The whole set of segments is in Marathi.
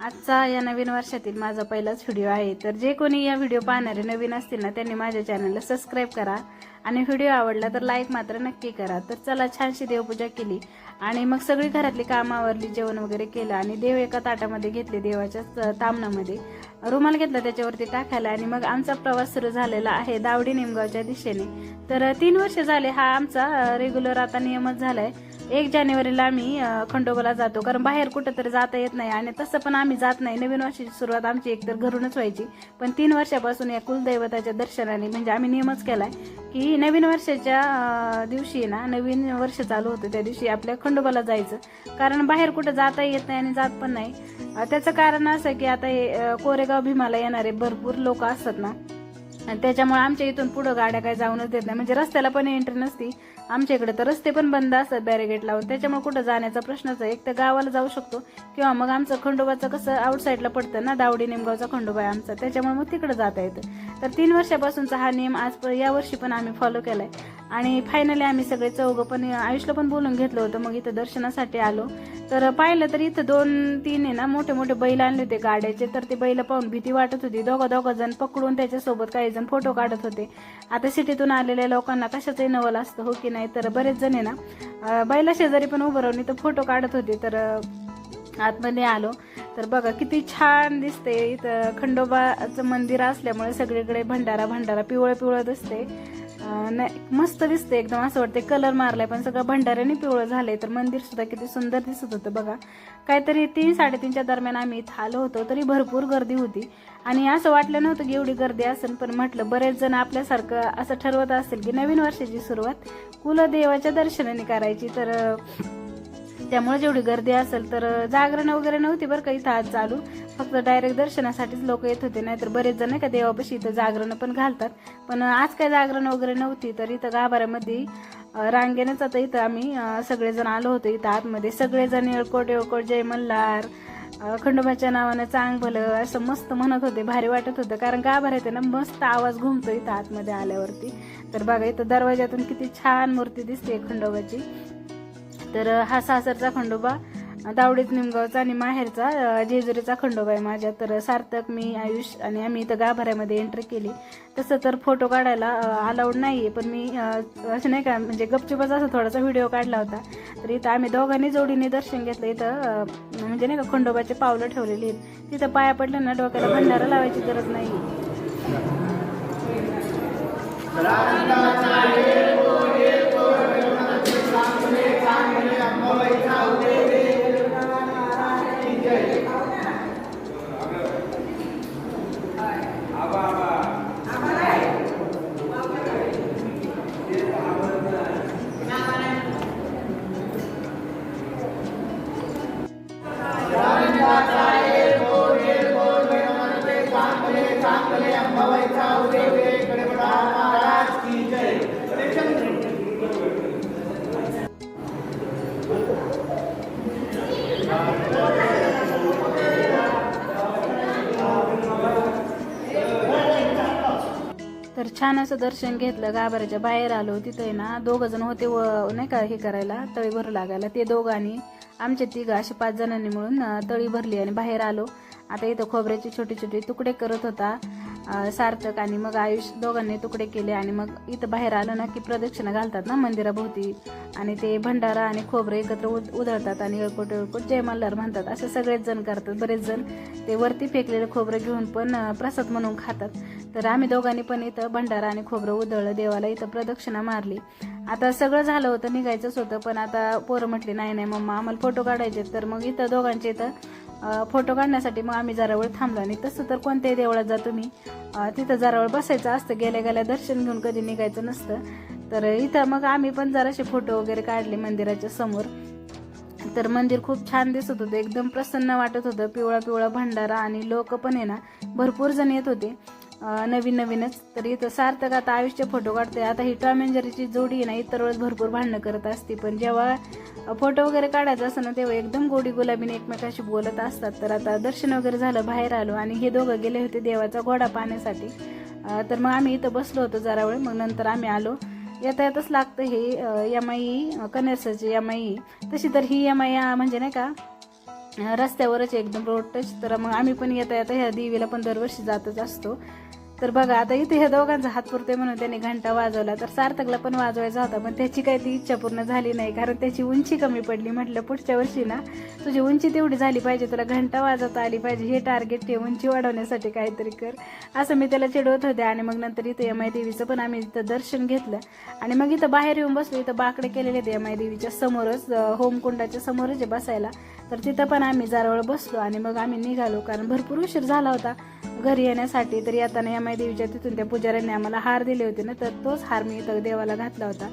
आजचा या नवीन वर्षातील माझा पहिलाच व्हिडिओ आहे। तर जे कोणी या व्हिडिओ पाहणारे नवीन असतील ना त्यांनी माझ्या चॅनलला सबस्क्राइब करा आणि व्हिडिओ आवडला तर लाईक मात्र नक्की करा। तर चला छानशी देवपूजा केली आणि मग सगळी घरातली कामं आवरली, जेवण वगैरे केलं आणि देव एका ताटामध्ये घेतले, देवाच्या तामणामध्ये रुमाल घेतला त्याच्यावरती टाकायला आणि मग आमचा प्रवास सुरू झालेला आहे दावडी निमगावच्या दिशेने। तर 3 वर्ष झाले हा आमचा रेग्युलर आता नियमच झालाय। 1 जानेवारीला आम्ही खंडोबाला जातो, कारण बाहेर कुठेतरी जाता येत नाही आणि तसं पण आम्ही जात नाही। नवीन वर्षाची सुरुवात आमची एकतर घरूनच व्हायची, पण 3 वर्षापासून या कुलदैवताच्या दर्शनाने म्हणजे आम्ही नियमच केलाय की नवीन वर्षाच्या दिवशी ना, नवीन वर्ष चालू होतं त्या दिवशी आपल्या खंडोबाला जायचं, कारण बाहेर कुठं जाता येत नाही आणि जात पण नाही। त्याचं कारण असं की आता हे कोरेगाव भीमाला येणारे भरपूर लोक असतात ना, आणि त्याच्यामुळे आमच्या इथून पुढे गाड्या काय जाऊनच देत नाही, म्हणजे रस्त्याला पण एंट्री नसती आमच्या इकडे, तर रस्ते पण बंद असतात बॅरिगेट लावून, त्याच्यामुळे कुठं जाण्याचा प्रश्नच आहे। एक तर गावाला जाऊ शकतो किंवा मग आमचं खंडोबाचं कसं आउटसाईडला पडतं ना, दावडी निमगावचा खंडोबा आहे आमचा, त्याच्यामुळे मग तिकडे जाता येतं। तर 3 वर्षापासूनचा हा नियम आज या वर्षी पण आम्ही फॉलो केलाय आणि फायनली आम्ही सगळे चौघं पण आयुषला पण बोलून घेतलं होतं, मग इथं दर्शनासाठी आलो। तर पाहिलं तर इथं 2-3 आहे ना मोठे मोठे बैल आणले होते गाड्याचे, तर ते बैल पाहून भीती वाटत होती। दोघं जण पकडून त्याच्यासोबत काही जण फोटो काढत होते। आता सिटीतून आलेल्या लोकांना कशाचंही नवल असतं, हो की नाही? तर बरेच जण आहे ना बैला शेजारी पण उभं राहून इथं फोटो काढत होते। तर आतमध्ये आलो तर बघा किती छान दिसते। इथं खंडोबाचं मंदिर असल्यामुळे सगळीकडे भंडारा पिवळं दिसते, मस्त दिसते एकदम, असं वाटते कलर मारलाय पण सगळं भंडाऱ्याने पिवळं झालंय। तर मंदिर सुद्धा किती सुंदर दिसत होतं बघा। काहीतरी 3-3:30च्या दरम्यान आम्ही इथं आलो होतो, तरी भरपूर गर्दी होती आणि असं वाटलं नव्हतं की एवढी गर्दी असेल, पण म्हटलं बरेच जण आपल्यासारखं असं ठरवत असेल की नवीन वर्षाची सुरुवात कुलदेवाच्या दर्शनाने करायची, तर त्यामुळे जेवढी गर्दी असेल। तर जागरण वगैरे नव्हती बरं का इथं आज चालू, फक्त डायरेक्ट दर्शनासाठीच लोक येत होते, नाहीतर बरेच जण का देवापाशी इथं जागरण पण घालतात, पण आज काय जागरण वगैरे नव्हती। तर इथं गाभाऱ्यामध्ये रांगेनेच आता इथं आम्ही सगळेजण आलो होतो इथं आतमध्ये, सगळेजण येळकोट जय मल्हार, खंडोबाच्या नावानं चांग भलं असं मस्त म्हणत होते, भारी वाटत होतं, कारण गाभाऱ्यात ना मस्त आवाज घुमतो इथं आतमध्ये आल्यावरती। तर बघा इथं दरवाजातून किती छान मूर्ती दिसते खंडोबाची। तर हा सासरचा खंडोबा दावडीत निमगावचा आणि माहेरचा जेजुरीचा खंडोबा आहे माझ्या। तर सार्थक, मी, आयुष आणि आम्ही इथं गाभाऱ्यामध्ये एंट्री केली। तसं तर फोटो काढायला अलाउड नाहीये, पण मी असं नाही का म्हणजे गपचूपच असा थोडासा व्हिडिओ काढला होता। तर इथं आम्ही दोघांनी जोडीने दर्शन घेतलं। इथं म्हणजे नाही का खंडोबाचे पावलं ठेवलेली आहेत, तिथं पाया पडलं ना डोक्याला भंडारा लावायची गरज नाही। तर छान असं दर्शन घेतलं, गाभाऱ्याच्या बाहेर आलो, तिथे ना 2 जण होते व नाही का हे करायला तळी भरू लागायला, ते दोघांनी आमचे 3 असे 5 जणांनी मिळून तळी भरली आणि बाहेर आलो। आता इथं खोबऱ्याचे छोटे तुकडे करत होता सार्थक आणि मग आयुष, दोघांनी तुकडे केले आणि मग इथं बाहेर आलं ना की प्रदक्षिणा घालतात ना मंदिराभोवती आणि ते भंडारा आणि खोबरे एकत्र उधळतात आणि येळकोट जय मल्हार म्हणतात, असं सगळेच जण करतात। बरेच जण ते वरती फेकलेलं खोबरं घेऊन पण प्रसाद म्हणून खातात। तर आम्ही दोघांनी पण इथं भंडारा आणि खोबरं उधळलं, देवाला इथं प्रदक्षिणा मारली। आता सगळं झालं होतं, निघायचंच होतं, पण आता पोरं म्हटली नाही मम्मा आम्हाला फोटो काढायचे। तर मग इथं दोघांचे इथं फोटो काढण्यासाठी मग आम्ही जरा वेळ थांबलो आणि तसं तर कोणत्याही देवळात जा तुम्ही तिथं जरा वेळ बसायचं असतं, गेल्या दर्शन घेऊन कधी निघायचं नसतं। तर इथं मग आम्ही पण जराशे फोटो वगैरे काढले मंदिराच्या समोर। तर मंदिर खूप छान दिसत होतं, एकदम प्रसन्न वाटत होतं, पिवळा भंडारा आणि लोक पण आहे ना भरपूर जण येत होते नवीनच। तर इथं सार्थक आता आयुषचे फोटो काढते। आता ही टॉम अँड जेरीची जोडी आहे ना इतर वेळेस भरपूर भांडणं करत असते, पण जेव्हा फोटो वगैरे काढायचं असं ना तेव्हा एकदम गोडी गुलाबीने एकमेकाशी बोलत असतात। तर आता दर्शन वगैरे झालं, बाहेर आलो आणि हे दोघं गेले होते देवाचा घोडा पाहण्यासाठी। तर मग आम्ही इथं बसलो होतो जरा वेळ, मग नंतर आम्ही आलो। येताच लागतं हे यमाई कनेरसाची यमाई, तशी तर ही यमाई म्हणजे नाही का रस्त्यावरच एकदम रोड टच. तर मग आम्ही पण येता येता ह्या देवीला पण दरवर्षी जातच असतो. तर बघा आता इथे ह्या दोघांचा हात पुरते म्हणून त्यांनी घंटा वाजवला. तर सार्थकला पण वाजवायचा होता, पण त्याची काही ती इच्छा पूर्ण झाली नाही, कारण त्याची उंची कमी पडली. म्हटलं पुढच्या वर्षी ना तुझी उंची तेवढी झाली पाहिजे, तुला घंटा वाजवता आली पाहिजे, हे टार्गेट ठेव, उंची वाढवण्यासाठी काहीतरी कर, असं मी त्याला चिडवत होते. आणि मग नंतर इथं यमाई देवीचं पण आम्ही इथं दर्शन घेतलं आणि मग इथं बाहेर येऊन बसलो. इथं बाकडे केलेले आहेत यमाई देवीच्या समोरच, होमकुंडाच्या समोरच आहे बसायला. तर तिथं पण आम्ही जरा बसलो आणि मग आम्ही निघालो, कारण भरपूर उशीर झाला होता घरी येण्यासाठी. तर येताना यमाई देवीच्या तिथून त्या पुजाऱ्यांनी आम्हाला हार दिले होते ना, तर तोच हार मी इथं देवाला घातला होता.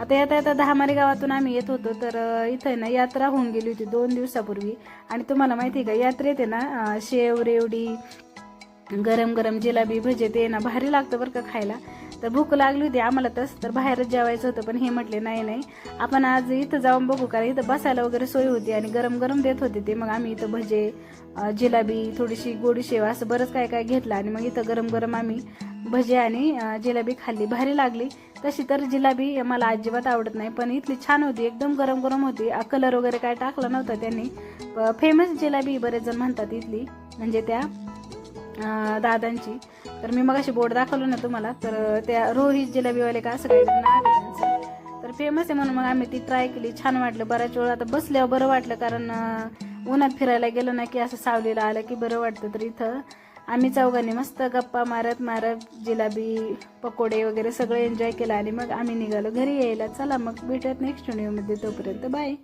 आता येता येता दहामारी गावातून आम्ही येत होतो. तर इथं ना यात्रा होऊन गेली होती 2 दिवसापूर्वी. आणि तुम्हाला माहिती आहे का, यात्रेत आहे ना शेव, रेवडी, गरम गरम जिलाबी, भजे ते ना भारी लागतं बरं का खायला. तर भूक लागली होती आम्हाला तसं, तर बाहेरच जेवायचं होतं, पण हे म्हटले नाही आपण आज इथं जाऊन बघू, कारण इथं बसायला वगैरे सोय होती आणि गरम गरम देत होते ते. मग आम्ही इथं भजे, जिलाबी, थोडीशी गोडी शेव असं बरंच काय काय घेतलं आणि मग इथं गरम गरम आम्ही भजे आणि जिलाबी खाल्ली. भारी लागली. तशी तर जिलाबी मला अजिबात आवडत नाही, पण इथली छान होती, एकदम गरम गरम होती. कलर वगैरे काय टाकला नव्हता त्यांनी. फेमस जिलाबी बरेच जण म्हणतात इथली, म्हणजे त्या दादांची. तर मी मगाशी बोर्ड दाखवलं ना तुम्हाला, तर त्या रोहित जिलेबीवाले का असं काही नाव आहे त्यांचं. तर फेमस आहे म्हणून मग आम्ही ती ट्राय केली, छान वाटलं. बऱ्याच वेळ आता बसल्यावर बरं वाटलं, कारण उन्हात फिरायला गेलो ना की असं सावलीला आलं की बरं वाटतं. तर इथं आम्ही चौघांनी मस्त गप्पा मारत मारत जिलाबी, पकोडे वगैरे सगळं एन्जॉय केलं आणि मग आम्ही निघालो घरी यायला. चला मग भेटूयात नेक्स्ट व्हिडिओमध्ये, तोपर्यंत बाय.